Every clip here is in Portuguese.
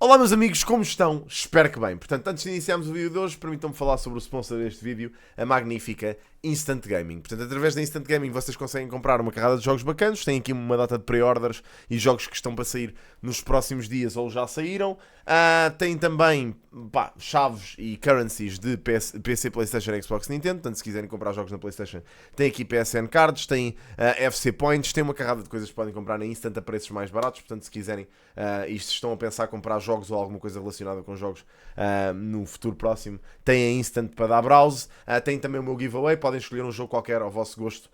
Olá meus amigos, como estão? Espero que bem. Portanto, antes de iniciarmos o vídeo de hoje, permitam-me falar sobre o sponsor deste vídeo, a magnífica Instant Gaming. Portanto, através da Instant Gaming vocês conseguem comprar uma carrada de jogos bacanos, têm aqui uma data de pre-orders e jogos que estão para sair nos próximos dias ou já saíram. Têm também chaves e currencies de PC, Playstation e Xbox Nintendo. Portanto, se quiserem comprar jogos na Playstation, tem aqui PSN Cards, tem FC Points, tem uma carrada de coisas que podem comprar na Instant a preços mais baratos. Portanto, se quiserem e se estão a pensar em comprar jogos ou alguma coisa relacionada com jogos no futuro próximo, tem a Instant para dar browse. Tem também o meu giveaway, podem escolher um jogo qualquer ao vosso gosto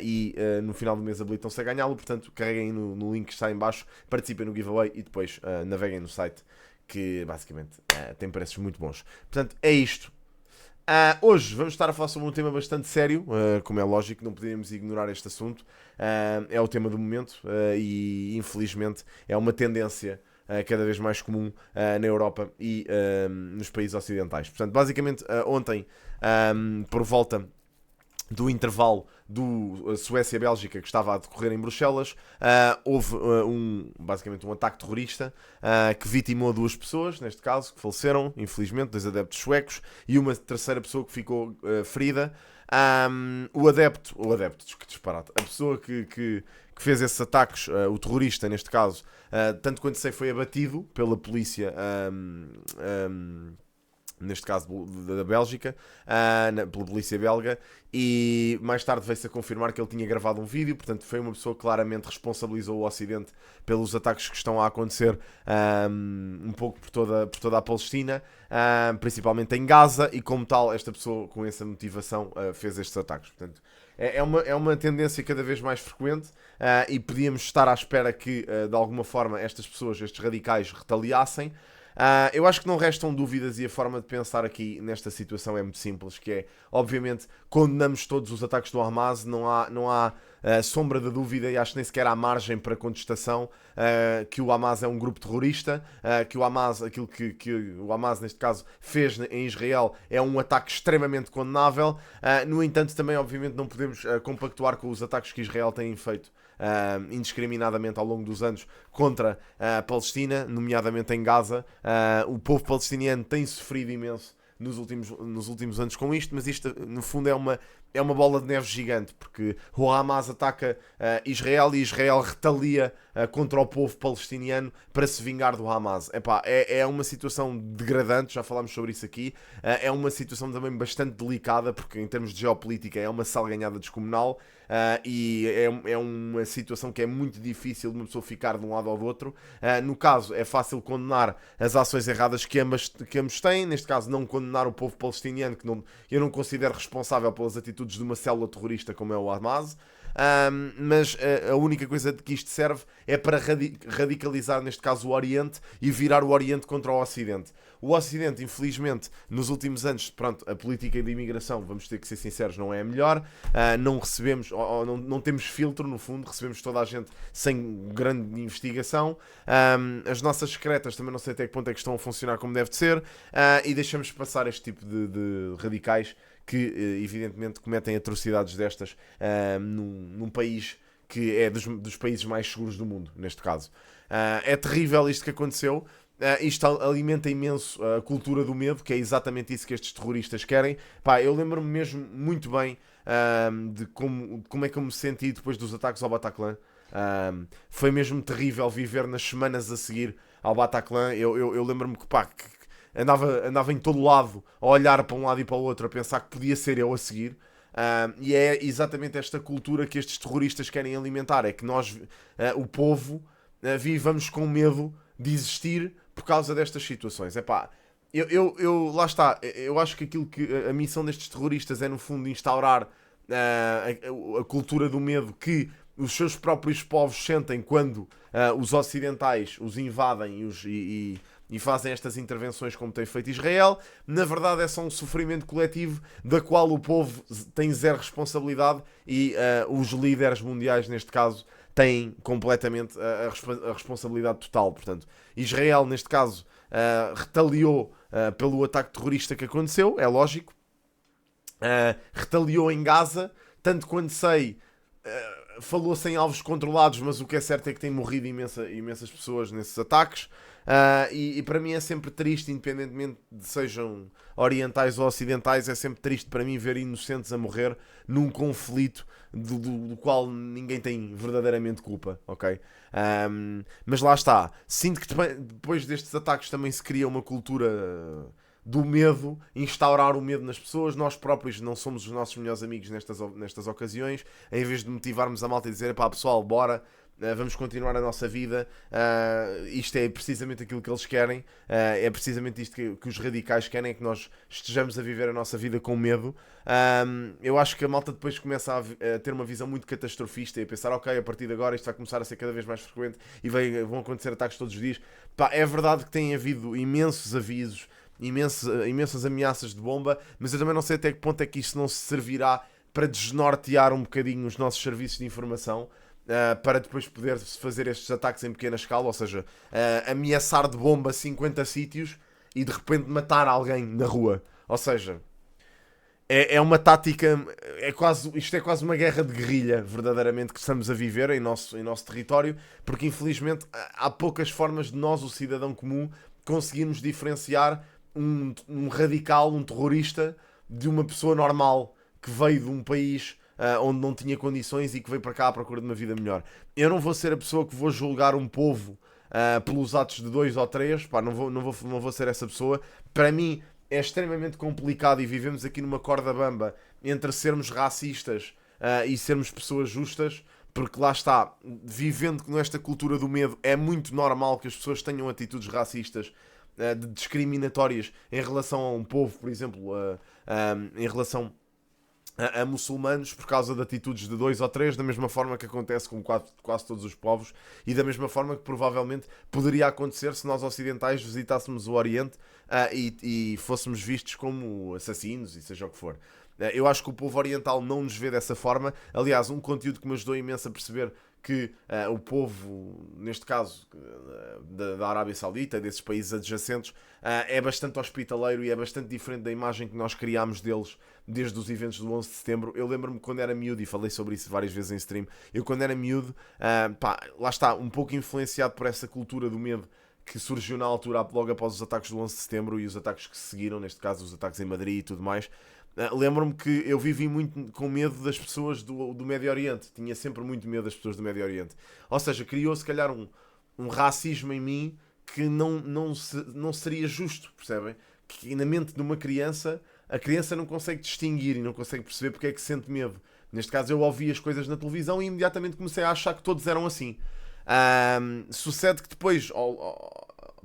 e no final do mês habilitam-se a ganhá-lo. Portanto, carreguem no link que está em baixo, participem no giveaway e depois naveguem no site, que basicamente tem preços muito bons. Portanto, é isto. Hoje vamos estar a falar sobre um tema bastante sério, como é lógico, não poderíamos ignorar este assunto. É o tema do momento e infelizmente é uma tendência cada vez mais comum na Europa e nos países ocidentais. Portanto, basicamente ontem, por volta do intervalo do Suécia-Bélgica que estava a decorrer em Bruxelas, houve basicamente um ataque terrorista que vitimou duas pessoas, neste caso, que faleceram, infelizmente, dois adeptos suecos, e uma terceira pessoa que ficou ferida. O adepto, que disparate, a pessoa que fez esses ataques, o terrorista neste caso, tanto quanto sei, foi abatido pela polícia, neste caso da Bélgica, pela polícia belga, e mais tarde veio-se a confirmar que ele tinha gravado um vídeo. Portanto, foi uma pessoa que claramente responsabilizou o Ocidente pelos ataques que estão a acontecer um pouco por toda a Palestina, principalmente em Gaza, e como tal, esta pessoa com essa motivação fez estes ataques. Portanto, é uma tendência cada vez mais frequente e podíamos estar à espera que, de alguma forma, estas pessoas, estes radicais, retaliassem. Eu acho que não restam dúvidas e a forma de pensar aqui nesta situação é muito simples, que é, obviamente, condenamos todos os ataques do Hamas, não há sombra de dúvida, e acho que nem sequer há margem para contestação que o Hamas é um grupo terrorista, que o Hamas, aquilo que o Hamas neste caso fez em Israel, é um ataque extremamente condenável. No entanto, também obviamente não podemos compactuar com os ataques que Israel tem feito indiscriminadamente ao longo dos anos contra a Palestina, nomeadamente em Gaza. O povo palestiniano tem sofrido imenso nos últimos anos com isto, mas isto no fundo é uma bola de neve gigante, porque o Hamas ataca Israel e Israel retalia contra o povo palestiniano para se vingar do Hamas. É uma situação degradante, já falámos sobre isso aqui. É uma situação também bastante delicada, porque em termos de geopolítica é uma salganhada descomunal. E é uma situação que é muito difícil de uma pessoa ficar de um lado ou do outro. No caso, é fácil condenar as ações erradas que ambos têm. Neste caso, não condenar o povo palestiniano, que eu não considero responsável pelas atitudes de uma célula terrorista como é o Hamas. Mas a única coisa de que isto serve é para radicalizar, neste caso, o Oriente, e virar o Oriente contra o Ocidente. O Ocidente, infelizmente, nos últimos anos, pronto, a política de imigração, vamos ter que ser sinceros, não é a melhor. Não recebemos, ou não temos filtro, no fundo, recebemos toda a gente sem grande investigação. As nossas secretas também não sei até que ponto é que estão a funcionar como deve de ser, e deixamos passar este tipo de radicais que evidentemente cometem atrocidades destas num país que é dos países mais seguros do mundo, neste caso. É terrível isto que aconteceu. Isto alimenta imenso a cultura do medo, que é exatamente isso que estes terroristas querem. Eu lembro-me mesmo muito bem de como é que eu me senti depois dos ataques ao Bataclan. Foi mesmo terrível viver nas semanas a seguir ao Bataclan. Eu lembro-me que andava em todo lado a olhar para um lado e para o outro, a pensar que podia ser eu a seguir. E é exatamente esta cultura que estes terroristas querem alimentar. É que nós, o povo, vivamos com medo de existir por causa destas situações. Lá está. Eu acho que aquilo que a missão destes terroristas é, no fundo, instaurar a cultura do medo que os seus próprios povos sentem quando os ocidentais os invadem e fazem estas intervenções como tem feito Israel. Na verdade, é só um sofrimento coletivo da qual o povo tem zero responsabilidade, e os líderes mundiais, neste caso, têm completamente a responsabilidade total. Portanto, Israel, neste caso, retaliou pelo ataque terrorista que aconteceu, é lógico. Retaliou em Gaza, tanto quanto sei, falou-se em alvos controlados, mas o que é certo é que tem morrido imensas pessoas nesses ataques. E para mim é sempre triste, independentemente de sejam orientais ou ocidentais, é sempre triste para mim ver inocentes a morrer num conflito do qual ninguém tem verdadeiramente culpa, ok? Mas lá está, sinto que depois destes ataques também se cria uma cultura do medo, instaurar o medo nas pessoas. Nós próprios não somos os nossos melhores amigos nestas ocasiões. Em vez de motivarmos a malta e dizer, pá pessoal, bora, vamos continuar a nossa vida, isto é precisamente aquilo que eles querem, é precisamente isto que os radicais querem, é que nós estejamos a viver a nossa vida com medo. Eu acho que a malta depois começa a ter uma visão muito catastrofista e a pensar, ok, a partir de agora isto vai começar a ser cada vez mais frequente e vão acontecer ataques todos os dias. Pá, é verdade que tem havido imensos avisos, imensas ameaças de bomba, mas eu também não sei até que ponto é que isto não se servirá para desnortear um bocadinho os nossos serviços de informação, para depois poder fazer estes ataques em pequena escala, ou seja, ameaçar de bomba 50 sítios e de repente matar alguém na rua. Ou seja, é uma tática, isto é quase uma guerra de guerrilha, verdadeiramente, que estamos a viver em nosso território, porque infelizmente há poucas formas de nós, o cidadão comum, conseguirmos diferenciar um radical, um terrorista, de uma pessoa normal que veio de um país onde não tinha condições e que veio para cá à procura de uma vida melhor. Eu não vou ser a pessoa que vou julgar um povo pelos atos de 2 ou 3, pá, não vou ser essa pessoa. Para mim é extremamente complicado e vivemos aqui numa corda bamba entre sermos racistas e sermos pessoas justas, porque lá está, vivendo nesta cultura do medo, é muito normal que as pessoas tenham atitudes racistas, discriminatórias em relação a um povo, por exemplo, em relação a muçulmanos, por causa de atitudes de 2 ou 3, da mesma forma que acontece com quase todos os povos e da mesma forma que provavelmente poderia acontecer se nós ocidentais visitássemos o Oriente e fôssemos vistos como assassinos e seja o que for. Eu acho que o povo oriental não nos vê dessa forma. Aliás, um conteúdo que me ajudou imenso a perceber que o povo, neste caso da Arábia Saudita, desses países adjacentes, é bastante hospitaleiro e é bastante diferente da imagem que nós criámos deles desde os eventos do 11 de setembro. Eu lembro-me quando era miúdo, e falei sobre isso várias vezes em stream, eu quando era miúdo, lá está, um pouco influenciado por essa cultura do medo que surgiu na altura, logo após os ataques do 11 de setembro e os ataques que se seguiram, neste caso os ataques em Madrid e tudo mais. Lembro-me que eu vivi muito com medo das pessoas do Médio Oriente. Tinha sempre muito medo das pessoas do Médio Oriente. Ou seja, criou se calhar um racismo em mim que não seria justo, percebem? Que na mente de uma criança, a criança não consegue distinguir e não consegue perceber porque é que sente medo. Neste caso eu ouvi as coisas na televisão e imediatamente comecei a achar que todos eram assim. Sucede que depois,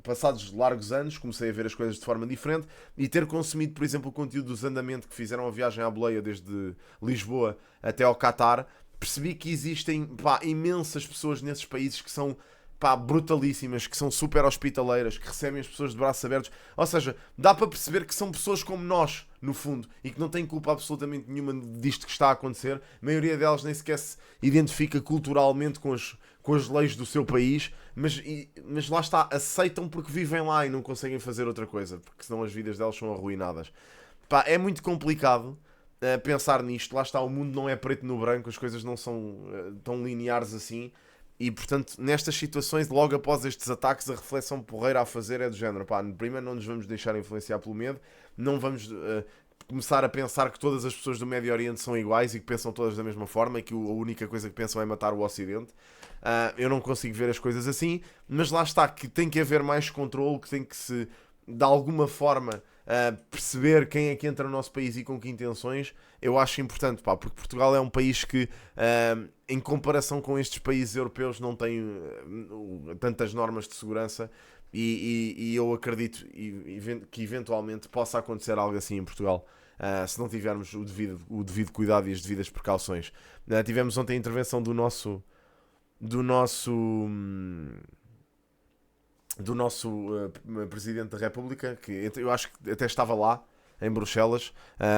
passados largos anos, comecei a ver as coisas de forma diferente e ter consumido, por exemplo, o conteúdo dos Andamento, que fizeram a viagem à boleia desde Lisboa até ao Qatar, percebi que existem imensas pessoas nesses países que são brutalíssimas, que são super hospitaleiras, que recebem as pessoas de braços abertos. Ou seja, dá para perceber que são pessoas como nós, no fundo, e que não têm culpa absolutamente nenhuma disto que está a acontecer. A maioria delas nem sequer se identifica culturalmente com as leis do seu país, mas lá está, aceitam porque vivem lá e não conseguem fazer outra coisa, porque senão as vidas delas são arruinadas. É muito complicado pensar nisto. Lá está, o mundo não é preto no branco, as coisas não são tão lineares assim. E portanto, nestas situações, logo após estes ataques, a reflexão porreira a fazer é do género: primeiro, não nos vamos deixar influenciar pelo medo, não vamos começar a pensar que todas as pessoas do Médio Oriente são iguais e que pensam todas da mesma forma e que a única coisa que pensam é matar o Ocidente. Eu não consigo ver as coisas assim, mas lá está, que tem que haver mais controle, que tem que se, de alguma forma, perceber quem é que entra no nosso país e com que intenções. Eu acho importante, porque Portugal é um país que, em comparação com estes países europeus, não tem tantas normas de segurança e eu acredito que eventualmente possa acontecer algo assim em Portugal, se não tivermos o devido cuidado e as devidas precauções. Tivemos ontem a intervenção do nosso Presidente da República, que eu acho que até estava lá em Bruxelas.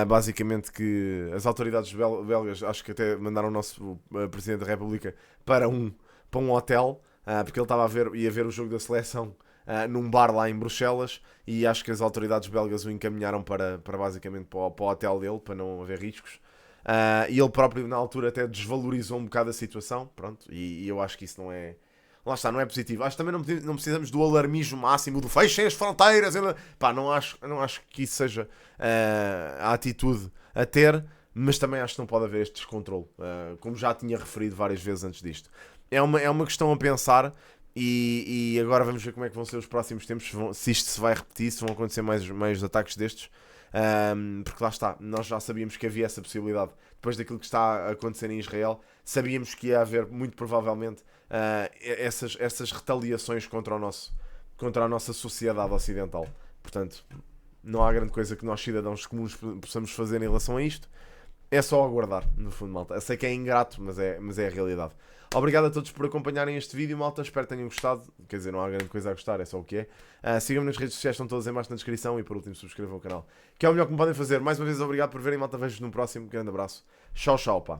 Basicamente que as autoridades belgas acho que até mandaram o nosso Presidente da República para um hotel, porque ele ia ver o jogo da seleção num bar lá em Bruxelas, e acho que as autoridades belgas o encaminharam para basicamente para o hotel dele, para não haver riscos. E ele próprio na altura até desvalorizou um bocado a situação, pronto, e eu acho que isso não é... lá está, não é positivo. Acho que também não precisamos do alarmismo máximo, do fechem as fronteiras. Pá, não acho que isso seja a atitude a ter, mas também acho que não pode haver este descontrole, como já tinha referido várias vezes antes disto. É uma questão a pensar. E agora vamos ver como é que vão ser os próximos tempos, se isto se vai repetir, se vão acontecer mais ataques destes. Porque lá está, nós já sabíamos que havia essa possibilidade. Depois daquilo que está a acontecer em Israel, sabíamos que ia haver, muito provavelmente, essas retaliações contra a nossa sociedade ocidental. Portanto, não há grande coisa que nós, cidadãos comuns, possamos fazer em relação a isto. É só aguardar, no fundo, malta. Eu sei que é ingrato, mas é a realidade. Obrigado a todos por acompanharem este vídeo, malta. Espero que tenham gostado. Quer dizer, não há grande coisa a gostar, é só o que é. Sigam-me nas redes sociais, estão todas em baixo na descrição. E por último, subscrevam o canal, que é o melhor que me podem fazer. Mais uma vez, obrigado por verem, malta. Vejo-vos no próximo. Grande abraço. Tchau, tchau, pá.